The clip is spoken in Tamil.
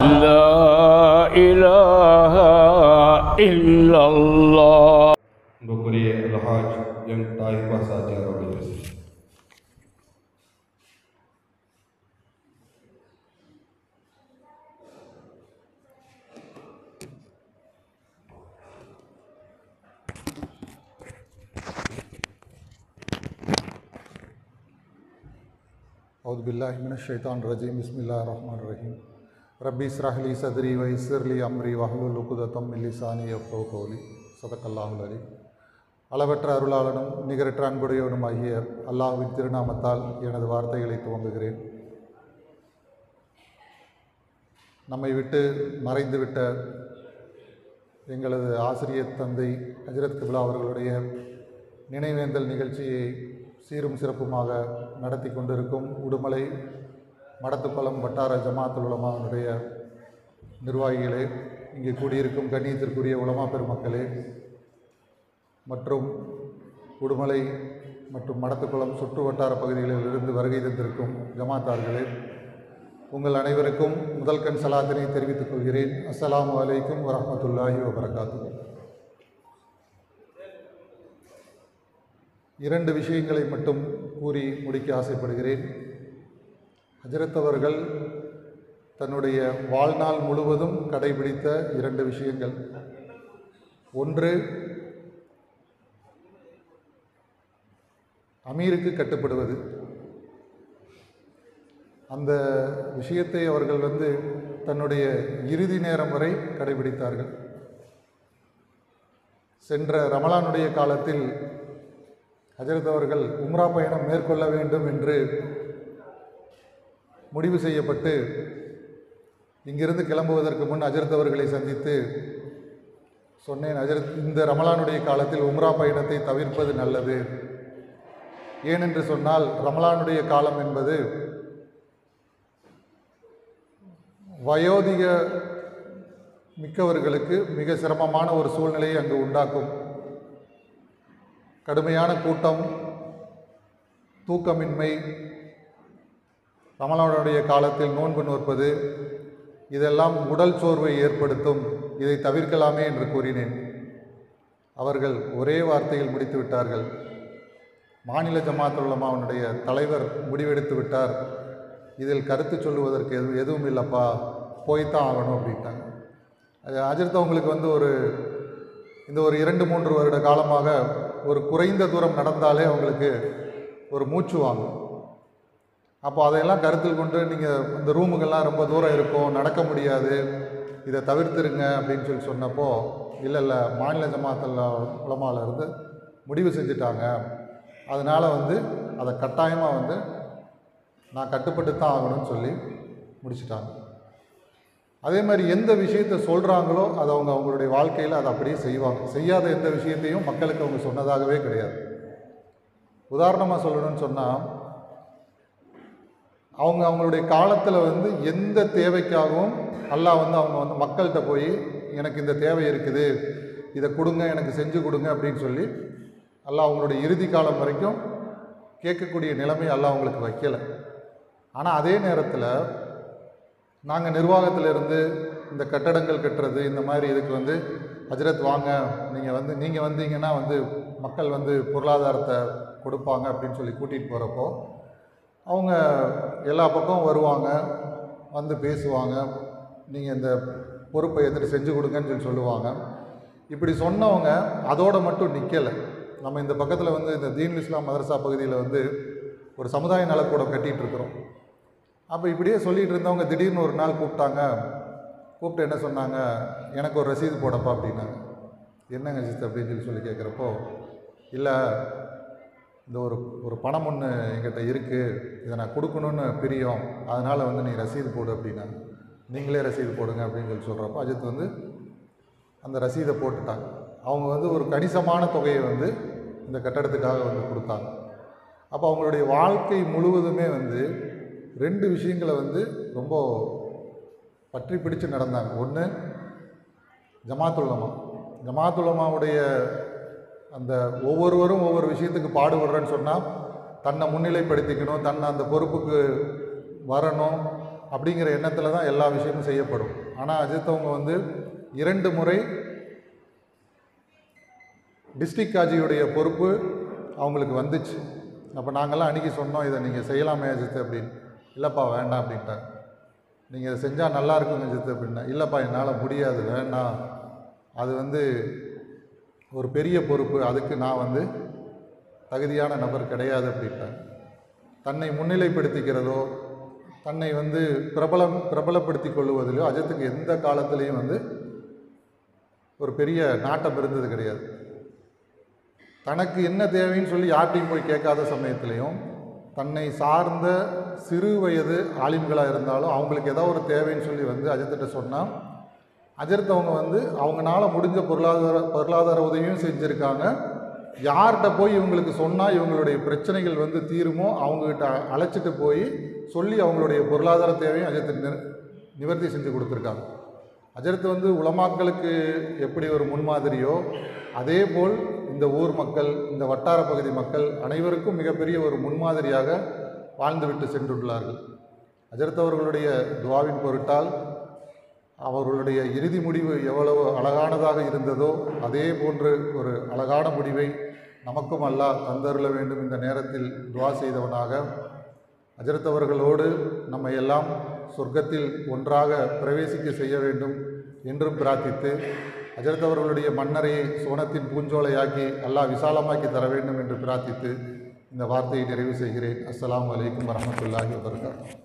La ilaha illallah. Anugerah Al-Hajj yang Taifah saja Robles. A'udzubillahi minasyaitonirrajim. Bismillahirrahmanirrahim. Rabbi israh li sadri wa yassir li amri wahlul 'uqdatam min lisani yafqahu qawli. ஸதகல்லாஹுல் அலீம். அளவற்ற அருளாளனும் நிகரற்ற அன்புடையவனும் ஆகிய அல்லாஹ்வின் திருநாமத்தால் எனது வார்த்தைகளை துவங்குகிறேன். நம்மை விட்டு மறைந்துவிட்ட எங்களது ஆசிரியர் தந்தை ஹஜ்ரத் கிப்லா அவர்களுடைய நினைவேந்தல் நிகழ்ச்சியை சீரும் சிறப்புமாக நடத்தி கொண்டிருக்கும் உடுமலை மடத்துப்பலம் வட்டார ஜமாத்துல் உலமாவுடைய நிர்வாகிகளே, இங்கே கூடியிருக்கும் கண்ணியத்திற்குரிய உலமா பெருமக்களே மற்றும் உடுமலை மற்றும் மடத்துக்குளம் சுற்று வட்டார பகுதிகளில் இருந்து வருகை தந்திருக்கும் ஜமாத்தார்களே, உங்கள் அனைவருக்கும் முதல் கண் சலாத்தினை தெரிவித்துக் கொள்கிறேன். அஸ்ஸலாமு அலைக்கும் வரஹ்மத்துல்லாஹி வபரகாத்துஹு. இரண்டு விஷயங்களை மட்டும் கூறி முடிக்க ஆசைப்படுகிறேன். ஹஜ்ரத் அவர்கள் தன்னுடைய வாழ்நாள் முழுவதும் கடைபிடித்த இரண்டு விஷயங்கள். ஒன்று, அமீருக்கு கட்டுப்படுவது. அந்த விஷயத்தை அவர்கள் தன்னுடைய இறுதி நேரம் வரை கடைபிடித்தார்கள். சென்ற ரமலானுடைய காலத்தில் ஹஜ்ரத் அவர்கள் உம்ரா பயணம் மேற்கொள்ள வேண்டும் என்று முடிவு செய்யப்பட்டு இங்கிருந்து கிளம்புவதற்கு முன் ஹஜ்ரத் அவர்களை சந்தித்து சொன்னேன், ஹஜ்ரத், இந்த ரமலானுடைய காலத்தில் உம்ரா பயணத்தை தவிர்ப்பது நல்லது. ஏனென்று சொன்னால், ரமலானுடைய காலம் என்பது வயோதிக மிக்கவர்களுக்கு மிக சிரமமான ஒரு சூழ்நிலையை அங்கு உண்டாக்கும். கடுமையான கூட்டம், தூக்கமின்மை, ரமலானுடைய காலத்தில் நோன்பு நோற்பது, இதெல்லாம் உடல் சோர்வை ஏற்படுத்தும். இதை தவிர்க்கலாமே என்று கூறினேன். அவர்கள் ஒரே வார்த்தையில் முடித்து விட்டார்கள். மாநில ஜமாத்துல் உலமாவுடைய தலைவர் முடிவெடுத்து விட்டார், இதில் கருத்து சொல்லுவதற்கு எதுவும் இல்லைப்பா, போய்த்தான் ஆகணும் அப்படின்ட்டாங்க. அது ஹஜ்ரத் அவங்களுக்கு இந்த ஒரு 2-3 வருட காலமாக ஒரு குறைந்த தூரம் நடந்தாலே அவங்களுக்கு ஒரு மூச்சு வாங்கும். அப்போ அதையெல்லாம் கருத்தில் கொண்டு, நீங்கள் இந்த ரூமுக்கெல்லாம் ரொம்ப தூரம் இருக்கும், நடக்க முடியாது, இதை தவிர்த்துருங்க அப்படின்னு சொன்னப்போ, இல்லை மாநில ஜமாத்துல் உலமாவிலிருந்து முடிவு செஞ்சுட்டாங்க, அதனால் அதை கட்டாயமாக நான் கட்டுப்பட்டு தான் ஆகணும்னு சொல்லி முடிச்சுட்டாங்க. அதே மாதிரி எந்த விஷயத்தை சொல்கிறாங்களோ அதை அவங்களுடைய வாழ்க்கையில் அதை அப்படியே செய்வாங்க. செய்யாத எந்த விஷயத்தையும் மக்களுக்கு அவங்க சொன்னதாகவே கிடையாது. உதாரணமாக சொல்லணும்னு சொன்னால், அவங்களுடைய காலத்தில் எந்த தேவைக்காகவும் அல்லாஹ் அவங்க மக்கள்கிட்ட போய், எனக்கு இந்த தேவை இருக்குது, இதை கொடுங்க, எனக்கு செஞ்சு கொடுங்க அப்படின்னு சொல்லி அல்லாஹ் அவங்களுடைய இறுதி காலம் வரைக்கும் கேட்கக்கூடிய நிலைமை அல்லாஹ் அவங்களுக்கு வைக்கலை. ஆனால் அதே நேரத்தில் நாங்கள் நிர்வாகத்தில் இருந்து இந்த கட்டடங்கள் கட்டுறது, இந்த மாதிரி இதுக்கு ஹஜ்ரத் வாங்க, நீங்கள் வந்தீங்கன்னா மக்கள் பொருளாதாரத்தை கொடுப்பாங்க அப்படின்னு சொல்லி கூட்டிகிட்டு போகிறப்போ, அவங்க எல்லா பக்கம் வருவாங்க, பேசுவாங்க, நீங்கள் இந்த பொறுப்பை எடுத்துகிட்டு செஞ்சு கொடுங்கன்னு சொல்லுவாங்க. இப்படி சொன்னவங்க அதோடு மட்டும் நிற்கலை. நம்ம இந்த பக்கத்தில் இந்த தீனுல் இஸ்லாம் மதரசா பகுதியில் ஒரு சமுதாய நலக்கூடம் கட்டிகிட்ருக்குறோம். அப்போ இப்படியே சொல்லிகிட்டு இருந்தவங்க திடீர்னு ஒரு நாள் கூப்பிட்டு என்ன சொன்னாங்க, எனக்கு ஒரு ரசீது போடப்பா அப்படின்னாங்க. என்னங்க சிஸ்டர் அப்படின்னு சொல்லி கேட்குறப்போ, இல்லை, இந்த ஒரு பணம் ஒன்று என்கிட்ட இருக்குது, இதை நான் கொடுக்கணுன்னு பிரியம், அதனால் நீ ரசீது போடு அப்படின்னாங்க. நீங்களே ரசீது போடுங்க அப்படின்னு சொல்கிறப்போ அஜித் அந்த ரசீதை போட்டுட்டாங்க. அவங்க ஒரு கணிசமான தொகையை இந்த கட்டடத்துக்காக கொடுத்தாங்க. அப்போ அவங்களுடைய வாழ்க்கை முழுவதுமே 2 விஷயங்களை ரொம்ப பற்றி பிடிச்சு நடந்தாங்க. ஒன்று, ஜமாத்துல் உலமாவுடைய அந்த ஒவ்வொருவரும் ஒவ்வொரு விஷயத்துக்கு பாடுபடுறேன்னு சொன்னால், தன்னை முன்னிலைப்படுத்திக்கணும், தன்னை அந்த பொறுப்புக்கு வரணும் அப்படிங்கிற எண்ணத்தில் தான் எல்லா விஷயமும் செய்யப்படும். ஆனால் அஜித் அவங்க வந்து 2 முறை டிஸ்ட்ரிக்ட் காஜியுடைய பொறுப்பு அவங்களுக்கு வந்துச்சு. அப்போ நாங்கள்லாம் அன்றைக்கி சொன்னோம், இதை நீங்கள் செய்யலாமே அஜித் அப்படின்னு. இல்லைப்பா வேண்டாம் அப்படின்ட்டாங்க. நீங்கள் இதை செஞ்சால் நல்லா இருக்குங்க அஜித் அப்படின்னா. இல்லைப்பா என்னால் முடியாது, வேண்டாம், அது வந்து ஒரு பெரிய பொறுப்பு, அதுக்கு நான் வந்து தகுதியான நபர் கிடையாது அப்படின்ட்டாங்க. தன்னை முன்னிலைப்படுத்திக்கிறதோ தன்னை வந்து பிரபலப்படுத்தி கொள்ளுவதிலோ அஜித்துக்கு எந்த காலத்திலையும் வந்து ஒரு பெரிய நாட்டம் இருந்தது கிடையாது. தனக்கு என்ன தேவைன்னு சொல்லி யார்ட்டையும் போய் கேட்காத சமயத்திலையும் தன்னை சார்ந்த சிறு வயது ஆலிம்களாக இருந்தாலும் அவங்களுக்கு ஏதோ ஒரு தேவைன்னு சொல்லி வந்து அஜித்திட்ட சொன்னால் அஜித் அவங்க வந்து அவங்களால முடிஞ்ச பொருளாதார உதவியும் செஞ்சுருக்காங்க. யார்கிட்ட போய் இவங்களுக்கு சொன்னால் இவங்களுடைய பிரச்சனைகள் வந்து தீருமோ அவங்கக்கிட்ட அழைச்சிட்டு போய் சொல்லி அவங்களுடைய பொருளாதார தேவையும் அஜித் நிவர்த்தி செஞ்சு கொடுத்துருக்காங்க. அஜித் வந்து உலமாக்களுக்கு எப்படி ஒரு முன்மாதிரியோ அதே போல் இந்த ஊர் மக்கள், இந்த வட்டார பகுதி மக்கள் அனைவருக்கும் மிகப்பெரிய ஒரு முன்மாதிரியாக வாழ்ந்துவிட்டு சென்றுள்ளார்கள். அஜித் அவர்களுடைய துவாவின் பொருட்டால் அவர்களுடைய இறுதி முடிவு எவ்வளவு அழகானதாக இருந்ததோ அதே போன்று ஒரு அழகான முடிவை நமக்கும் அல்லாஹ் தந்தருள வேண்டும். இந்த நேரத்தில் துவா செய்தவனாக அஜித் அவர்களோடு நம்ம எல்லாம் சொர்க்கத்தில் ஒன்றாக பிரவேசிக்க செய்ய வேண்டும் என்றும் பிரார்த்தித்து, அஜித் அவர்களுடைய மன்னரையை சோனத்தின் பூஞ்சோலையாக்கி அல்லாஹ் விசாலமாக்கி தர வேண்டும் என்று பிரார்த்தித்து இந்த வார்த்தையை நிறைவு செய்கிறேன். அஸ்ஸலாமு அலைக்கும் வரஹ்மத்துல்லாஹி வபரகாத்துஹு.